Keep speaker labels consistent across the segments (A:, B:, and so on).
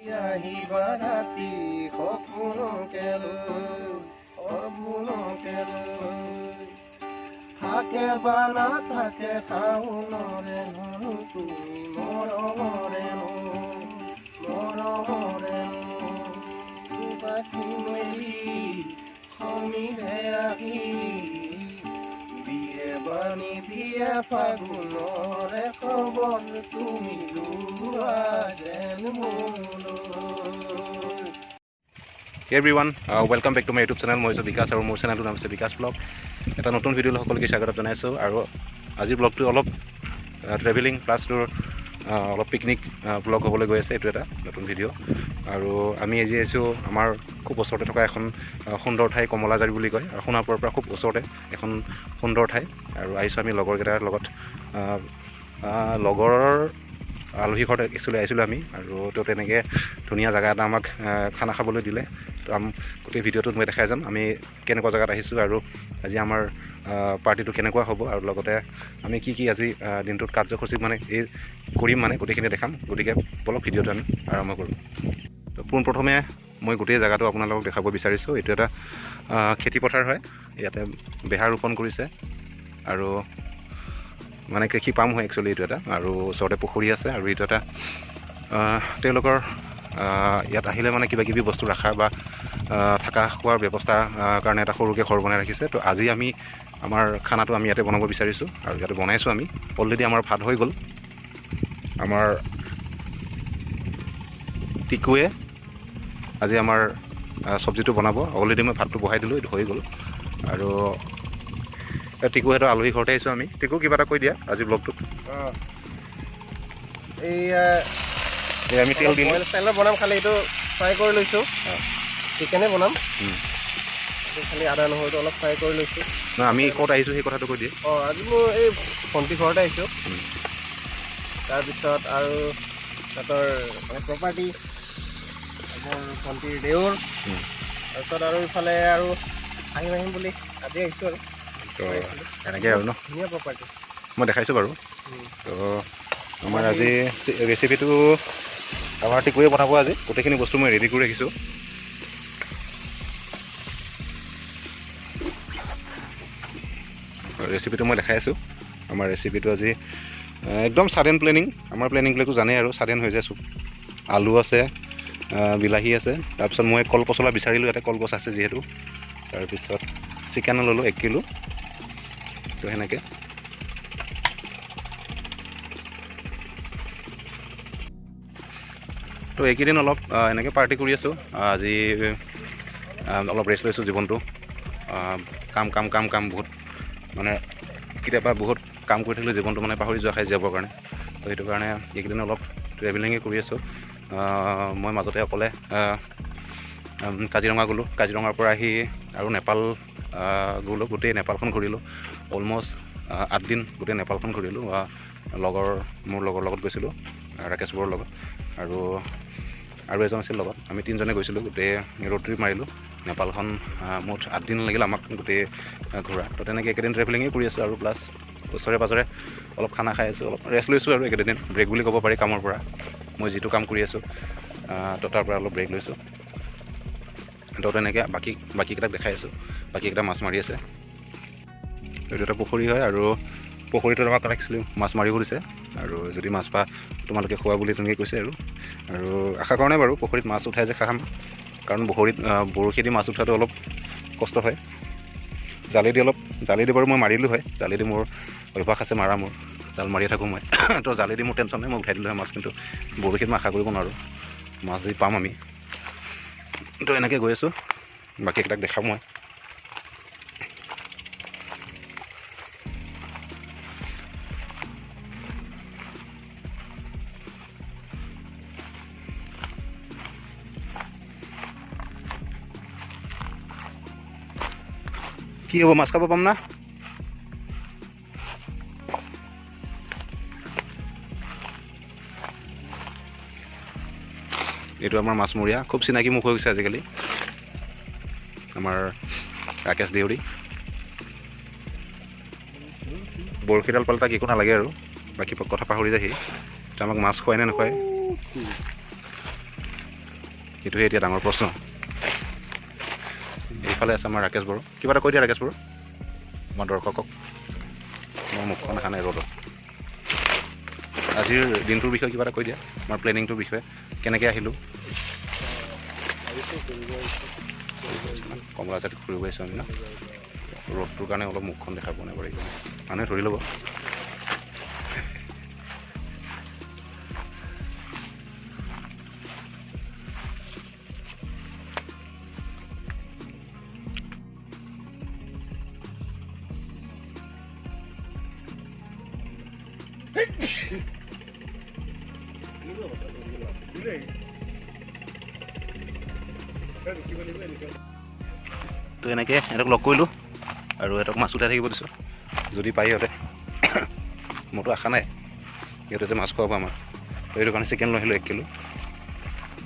A: আহিবা ৰাতি সপোনকে লৈ থাকে বা নাথাকে শাওনৰে তুমি মৰমৰে পাখি মেলি সমীৰে আহি দিয়ে বাণী দিয়ে ফাগুনৰে খবৰ তুমি লোৱা যেন মোলৈ।
B: Hey everyone, welcome back to my YouTube channel. মই বিকাশ আৰু মোৰ চেনেলটোৰ নাম হৈছে বিকাশ ব্লগ। এটা নতুন ভিডিঅ'লৈ সকলোকে স্বাগত জনাইছোঁ আৰু আজিৰ ব্লগটো অলপ ট্ৰেভেলিং প্লাছ তোৰ অলপ পিকনিক ব্লগ হ'বলৈ গৈ আছে। এইটো এটা নতুন ভিডিঅ' আৰু আমি আজি আহিছোঁ আমাৰ খুব ওচৰতে থকা এখন সুন্দৰ ঠাই, কমলাজাৰী বুলি কয় আৰু সোণাপুৰৰ পৰা খুব ওচৰতে এখন সুন্দৰ ঠাই আৰু আহিছোঁ আমি লগৰকেইটাৰ লগত। লগৰৰ আলহী ঘৰত একচুৱেলি আহিছিলোঁ আমি আৰু তো তেনেকৈ ধুনীয়া জেগা এটা আমাক খানা খাবলৈ দিলে। তো গোটেই ভিডিঅ'টোত মই দেখাই যাম আমি কেনেকুৱা জেগাত আহিছোঁ আৰু আজি আমাৰ পাৰ্টিটো কেনেকুৱা হ'ব আৰু লগতে আমি কি কি আজি দিনটোত কাৰ্যসূচী কৰিম গোটেইখিনি দেখাম। গতিকে বলক ভিডিঅ'টো আমি আৰম্ভ কৰোঁ। তো পোনপ্ৰথমে মই গোটেই জেগাটো আপোনালোকক দেখাব বিচাৰিছোঁ। এইটো এটা খেতিপথাৰ হয়, ইয়াতে বেহাৰ ৰোপণ কৰিছে আৰু কৃষি পাম হয় একচুৱেলি এইটো এটা, আৰু ওচৰতে পুখুৰী আছে আৰু এইটো এটা তেওঁলোকৰ ইয়াত আহিলে কিবা কিবি বস্তু ৰখা বা থকা খোৱাৰ ব্যৱস্থা কাৰণে এটা সৰুকৈ ঘৰ বনাই ৰাখিছে। তো আজি আমি আমাৰ খানাটো আমি ইয়াতে বনাব বিচাৰিছোঁ আৰু ইয়াতে বনাইছোঁ আমি। অলৰেডি আমাৰ ভাত হৈ গ'ল, আমাৰ টিকুৱে আজি আমাৰ চব্জিটো বনাব। অলৰেডি মই ভাতটো বহাই দিলোঁ, এইটো হৈ গ'ল। আৰু টিকুহঁতৰ আলহী ঘৰতে আহিছোঁ আমি। টিকু কিবা এটা কৈ দিয়া আজি ব্লগটোত। আমি তেল দিলোঁ,
A: ষ্টাইলত বনাম, খালি এইটো ফ্ৰাই কৰি লৈছোঁ। চিকেনে বনাম, খালি আদা নহৰুটো অলপ ফ্ৰাই কৰি লৈছোঁ।
B: আমি ক'ত আহিছোঁ সেই কথাটো কৈ দিয়ে।
A: আজি মই এই ভণ্টি ঘৰতে আহিছোঁ। তাৰপিছত আৰু সিহঁতৰ প্ৰপাৰ্টি, মোৰ ভণ্টিৰ দেউৰ, তাৰপিছত আৰু ইফালে আৰু আহিম বুলি আজি আহিছোঁ আৰু।
B: তো এনেকৈ আৰু
A: ধুনীয়া প্ৰপাৰ্টি
B: মই দেখাইছোঁ বাৰু। তো আমাৰ আজি ৰেচিপিটো আমাৰ টিকুৱে বনাব আজি। গোটেইখিনি বস্তু মই ৰেডি কৰি ৰাখিছোঁ। ৰেচিপিটো মই দেখাই আছোঁ। আমাৰ ৰেচিপিটো আজি একদম ছাডেন প্লেনিং। আমাৰ প্লেনিংবিলাকতো জানেই আৰু ছাডেন হৈ যায় চব। আলু আছে, বিলাহী আছে, তাৰপিছত মই কলপচলা বিচাৰিলোঁ, ইয়াতে কলগছ আছে যিহেতু। তাৰপিছত চিকেন ল'লোঁ 1 কিলো। তো সেনেকৈ তো এইকেইদিন অলপ এনেকৈ পাৰ্টি কৰি আছোঁ। আজি অলপ ৰেষ্ট লৈছোঁ জীৱনটো। কাম কাম কাম কাম বহুত, কেতিয়াবা বহুত কাম কৰি থাকিলে জীৱনটো পাহৰি যোৱা খাই যাবৰ কাৰণে। তো সেইটো কাৰণে এইকেইদিন অলপ ট্ৰেভেলিঙে কৰি আছোঁ। মই মাজতে অকলে কাজিৰঙা গ'লোঁ, কাজিৰঙাৰ পৰা আহি আৰু নেপাল গ'লোঁ। গোটেই নেপালখন ঘূৰিলোঁ, অলম'ষ্ট 8 দিন গোটেই নেপালখন ঘূৰিলোঁ। মোৰ লগৰ লগত গৈছিলোঁ, ৰাকেশ বৰৰ লগত, আৰু এজন আছিল লগত। আমি 3জনে গৈছিলোঁ, গোটেই ৰোড ট্ৰিপ মাৰিলোঁ নেপালখন। মুঠ 8 দিন লাগিল আমাক গোটেই ঘূৰা। তো তেনেকৈ একেদিন ট্ৰেভেলিঙে কৰি আছোঁ আৰু প্লাছ ওচৰে পাঁজৰে অলপ খানা খাই আছোঁ, অলপ ৰেষ্ট লৈছোঁ আৰু একেদিন ব্ৰেক বুলি ক'ব পাৰি কামৰ পৰা। মই যিটো কাম কৰি আছোঁ তো তাৰ পৰা অলপ ব্ৰেক লৈছোঁ। তো তেনেকৈ বাকীকেইটাক দেখাই আছোঁ। বাকীকেইটা মাছ মাৰি আছে। এইটো এটা পুখুৰী হয় আৰু পুখুৰীটোত আমাক একচুৱেলি মাছ মাৰিব দিছে, আৰু যদি মাছ পা তোমালোকে খোৱা বুলি তেনেকৈ কৈছে। আৰু আশা কৰা নাই বাৰু পুখুৰীত মাছ উঠাই যে খাম, কাৰণ বৰশী দি মাছ উঠাটো অলপ কষ্ট হয়। জালি দি বাৰু মই মাৰিলোঁ হয়, জালি দি মোৰ অভ্যাস আছে মাৰা, মোৰ জাল মাৰিয়ে থাকোঁ মই। তো জালি দি মোৰ টেনশ্যন নাই, মই উঠাই দিলোঁ হয় মাছ। কিন্তু বৰশীত মই আশা কৰিব নোৱাৰোঁ মাছ যদি পাম আমি। তো এনেকৈ গৈ আছোঁ, বাকীকেইটাক দেখাম মই। কি হ'ব, মাছ খাব পাম না? এইটো আমাৰ মাছমৰীয়া, খুব চিনাকি মুখ হৈ গৈছে আজিকালি, আমাৰ ৰাকেশ দেউৰী। বৰশীডাল পালে তাক একো নালাগে আৰু বাকী কথা পাহৰি যায় সি। আমাক মাছ খুৱাই নে নোখুৱাই। এইটোহে এতিয়া ডাঙৰ প্ৰশ্ন। এইফালে আছে আমাৰ ৰাকেশ বড়ো। কিবা এটা কৈ দিয়া ৰাকেশ বড়ো আমাৰ দৰ্শকক। মোৰ মুখখন দেখা নাই ৰ'দত। আজিৰ দিনটোৰ বিষয়ে কিবা এটা কৈ দিয়া, আমাৰ প্লেনিংটোৰ বিষয়ে, কেনেকৈ আহিলোঁ। কমলা জাতিত ফুৰিব আহিছোঁ আমি ন। ৰ'দটোৰ কাৰণে অলপ মুখখন দেখা পোৱা নাই বাৰু, মানুহে ধৰি ল'ব। তো এনেকৈ সিহঁতক লগ কৰিলোঁ আৰু সিহঁতক মাছ উঠাই থাকিব দিছোঁ, যদি পাই সিহঁতে। মোৰতো আশা নাই সিহঁতে যে মাছ খুৱাব আমাক, সেইটো কাৰণে চিকেন লৈ আহিলোঁ 1 কিলো।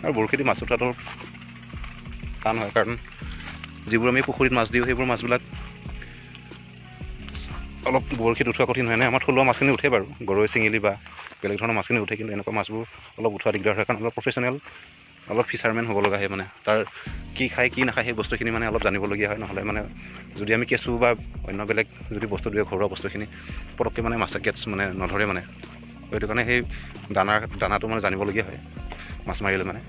B: আৰু বৰশী দি মাছ উঠোৱাটো টান হয়, কাৰণ যিবোৰ আমি পুখুৰীত মাছ দিওঁ সেইবোৰ মাছবিলাক অলপ বৰশীত উঠোৱা কঠিন হয়। আমাৰ থলুৱা মাছখিনি উঠে বাৰু, গৰৈ চেঙেলী বা বেলেগ ধৰণৰ মাছখিনি উঠে, কিন্তু এনেকুৱা মাছবোৰ অলপ উঠোৱা দিগদাৰ হয়, কাৰণ অলপ প্ৰফেচনেল অলপ ফিচাৰমেন হ'ব লগা হয়। মানে তাৰ কি খায় কি নাখায় সেই বস্তুখিনি মানে অলপ জানিবলগীয়া হয়। নহ'লে মানে যদি আমি কেঁচু বা অন্য বেলেগ যদি বস্তু দিওঁ, ঘৰুৱা বস্তুখিনি পটককৈ মানে মাছে কেটছ মানে নধৰে মানে। সেইটো কাৰণে সেই দানাটো মানে জানিবলগীয়া হয় মাছ মাৰিলে মানে।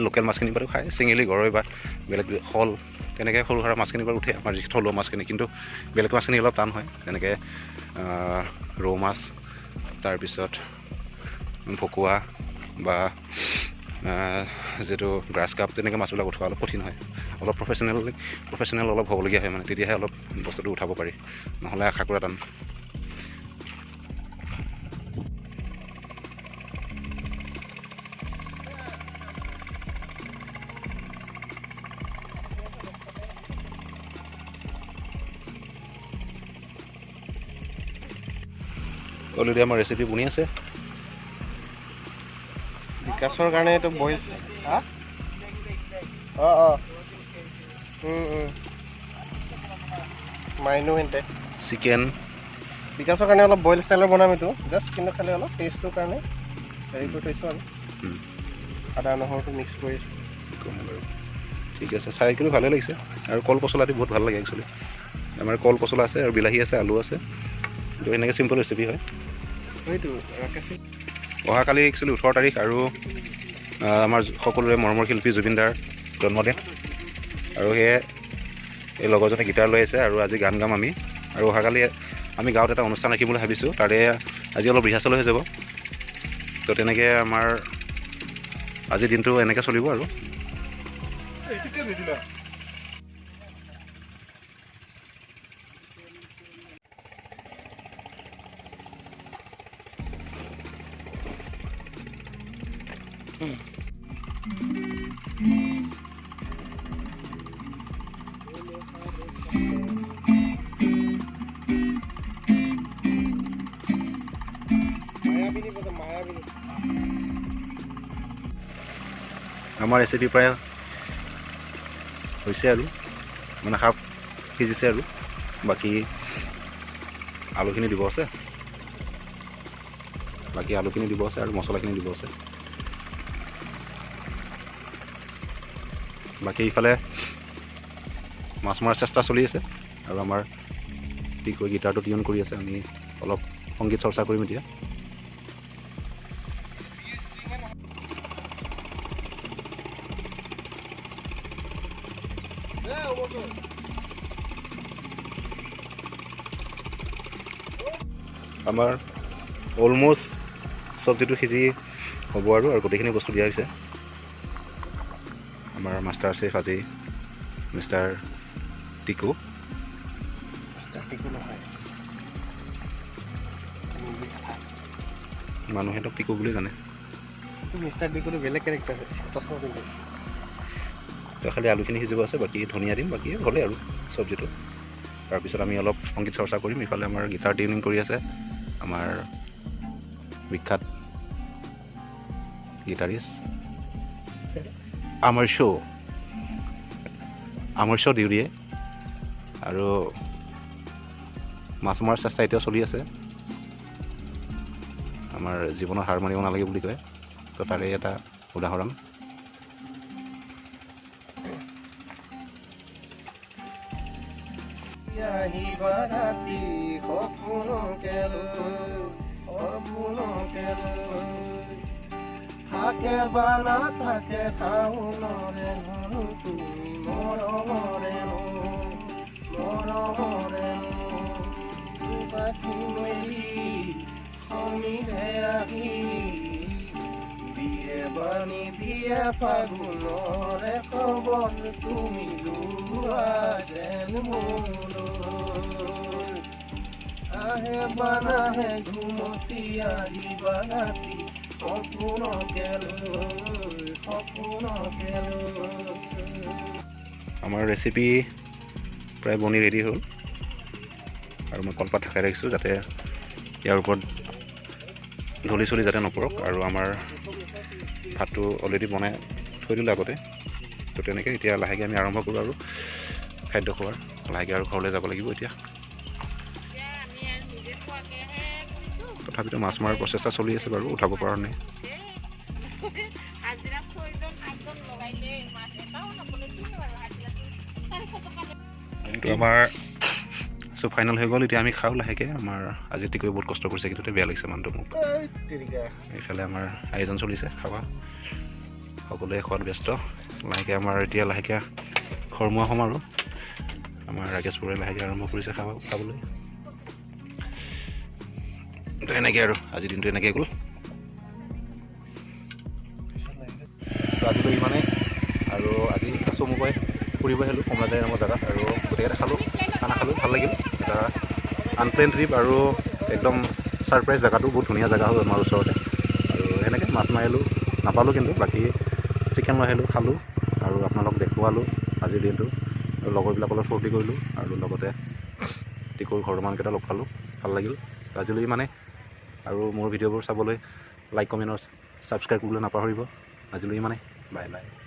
B: লোকেল মাছখিনি বাৰু খায়, চেঙেলী গৰৈ বা বেলেগ শল তেনেকৈ সৰু সুৰা মাছখিনি বাৰু উঠে আমাৰ যি থলুৱা মাছখিনি, কিন্তু বেলেগ মাছখিনি অলপ টান হয়, যেনেকৈ ৰৌ মাছ, তাৰপিছত ভকুৱা বা যিটো গ্ৰাছ কাপ, তেনেকৈ মাছবিলাক উঠোৱা অলপ কঠিন হয়। অলপ প্ৰফেচনেল অলপ হ'বলগীয়া হয় মানে, তেতিয়াহে অলপ বস্তুটো উঠাব পাৰি, নহ'লে আশা কৰা টান। অলৰেডি আমাৰ ৰেচিপি বনি আছে।
A: বিকাশৰ কাৰণে এইটো বইল মাইনো হেঁতে
B: চিকেন
A: বিকাশৰ কাৰণে অলপ বইল ষ্টাইলৰ বনাম এইটো জাষ্ট, কিন্তু খালি অলপ টেষ্টটোৰ কাৰণে হেৰি কৰি থৈছোঁ আৰু আদা নহৰুটো মিক্স কৰি
B: বাৰু। ঠিক আছে, চাই কিন্তু ভালেই লাগিছে। আৰু কল পচলা দি বহুত ভাল লাগে একচুৱেলি। আমাৰ কল পচলা আছে আৰু বিলাহী আছে, আলু আছে, কিন্তু এনেকৈ চিম্পল ৰেচিপি হয়।
A: সেইটো ৰাকেশ
B: অহাকালি একচুৱেলি 18 তাৰিখ আৰু আমাৰ সকলোৰে মৰমৰ শিল্পী জুবিন দাৰ জন্মদিন, আৰু সেয়ে এই লগৰজনে গীটাৰ লৈ আহিছে আৰু আজি গান গাম আমি। আৰু অহাকালি আমি গাঁৱত এটা অনুষ্ঠান ৰাখিম বুলি ভাবিছোঁ, তাৰে আজি অলপ ৰিহাৰ্চেল হৈ যাব। তো তেনেকৈ আমাৰ আজিৰ দিনটো এনেকৈ চলিব আৰু। আমাৰ ৰেচিপি প্ৰায় হৈছে আৰু মানে শাক সিজিছে আৰু বাকী আলুখিনি দিব আছে, আৰু মছলাখিনি দিব আছে। বাকী ইফালে মাছ মৰাৰ চেষ্টা চলি আছে, আৰু আমাৰ টিকৈ গীটাৰটো টিউন কৰি আছে। আমি অলপ সংগীত চৰ্চা কৰিম এতিয়া। আমাৰ অলম'ষ্ট চব্জিটো সিজি হ'ব আৰু গোটেইখিনি বস্তু দিয়া হৈছে। আমাৰ মাষ্টাৰ চেফ আজি মিষ্টাৰ টিকু। মানুহে তোক টিকু বুলি জানে।
A: মিষ্টাৰ টিকুটো বেলেগ কেৰেক্টাৰ চশমা পিন্ধি।
B: তো খালি আলুখিনি সিজিব আছে, বাকী ধনিয়া দিম, বাকী হ'লেই আৰু চব্জিটো। তাৰপিছত আমি অলপ সংগীত চৰ্চা কৰিম। ইফালে আমাৰ গীটাৰ টিউনিং কৰি আছে আমাৰ বিখ্যাত গীটাৰিষ্ট আমৰ্শ্য ডিউৰিয়ে। আৰু মাছ মৰাৰ চেষ্টা এতিয়াও চলি আছে। আমাৰ জীৱনত হাৰ মাৰিব নালাগে বুলি কয়, তো তাৰে এটা উদাহৰণ।
A: আহিবা ৰাতি সপোনকে লৈ থাকে বা নাথাকে শাওনৰে তুমি মৰমৰে পাখি মেলি সমীৰে আহি দিয়ে বাণী দিয়ে ফাগুনৰে খবৰ তুমি লোৱা যেন মোলৈ আহে বানাহে ঘুমতি আহিবা ৰাতি সপোনকে লৈ
B: আমাৰ ৰেচিপি প্ৰায় বনি ৰেডি হ'ল আৰু মই কলপাত ঢাকাই ৰাখিছোঁ যাতে ইয়াৰ ওপৰত ধূলি চলি যাতে নপৰক আৰু আমাৰ ভাতটো অলৰেডি বনাই থৈ দিলোঁ আগতে তো তেনেকৈ এতিয়া লাহেকৈ আমি আৰম্ভ কৰোঁ আৰু খাদ্য খোৱাৰ লাহেকৈ আৰু ঘৰলৈ যাব লাগিব এতিয়া তথাপিতো মাছ মৰাৰ প্ৰচেষ্টা চলি আছে বাৰু উঠাব পৰা নাই তো আমাৰ চব ফাইনেল হৈ গ'ল এতিয়া আমি খাওঁ লাহেকৈ আমাৰ আজি টিকৈ বহুত কষ্ট কৰিছে কিন্তু বেয়া লাগিছে মানুহটো মোক এইফালে আমাৰ আয়োজন চলিছে খাৱা সকলোৱে খোৱাত ব্যস্ত লাহেকৈ আমাৰ এতিয়া লাহেকৈ খৰমুৱা হ'ম আৰু আমাৰ ৰাকেশ বৰুৱাই লাহেকৈ আৰম্ভ কৰিছে খাবলৈ তো এনেকৈ আৰু আজিৰ দিনটো এনেকৈ গ'ল তো আজিলৈ ইমানেই আৰু আজি চমুকৈ ফুৰিব আহিলোঁ কমলাজাৰী নামৰ জেগাত আৰু গোটেইকেইটা খালোঁ খানা খালোঁ ভাল লাগিল এটা আনপ্লেন ট্ৰিপ আৰু একদম ছাৰপ্ৰাইজ জেগাটো বহুত ধুনীয়া জেগা হ'ল আমাৰ ওচৰতে আৰু সেনেকৈ মাছ মাৰিলোঁ নাপালোঁ কিন্তু বাকী চিকেন লৈ আহিলোঁ খালোঁ আৰু আপোনালোকক দেখুৱালোঁ আজিৰ দিনটো আৰু লগৰবিলাকৰ লগত ফূৰ্তি কৰিলোঁ আৰু লগতে টিকুৰ ঘৰৰ মানুহকেইটা লগ পালোঁ ভাল লাগিল আজিলৈ মানে আৰু মোৰ ভিডিঅ'বোৰ চাবলৈ লাইক কমেণ্ট আৰু ছাবস্ক্ৰাইব কৰিবলৈ নাপাহৰিব আজিলৈ মানে বাই বাই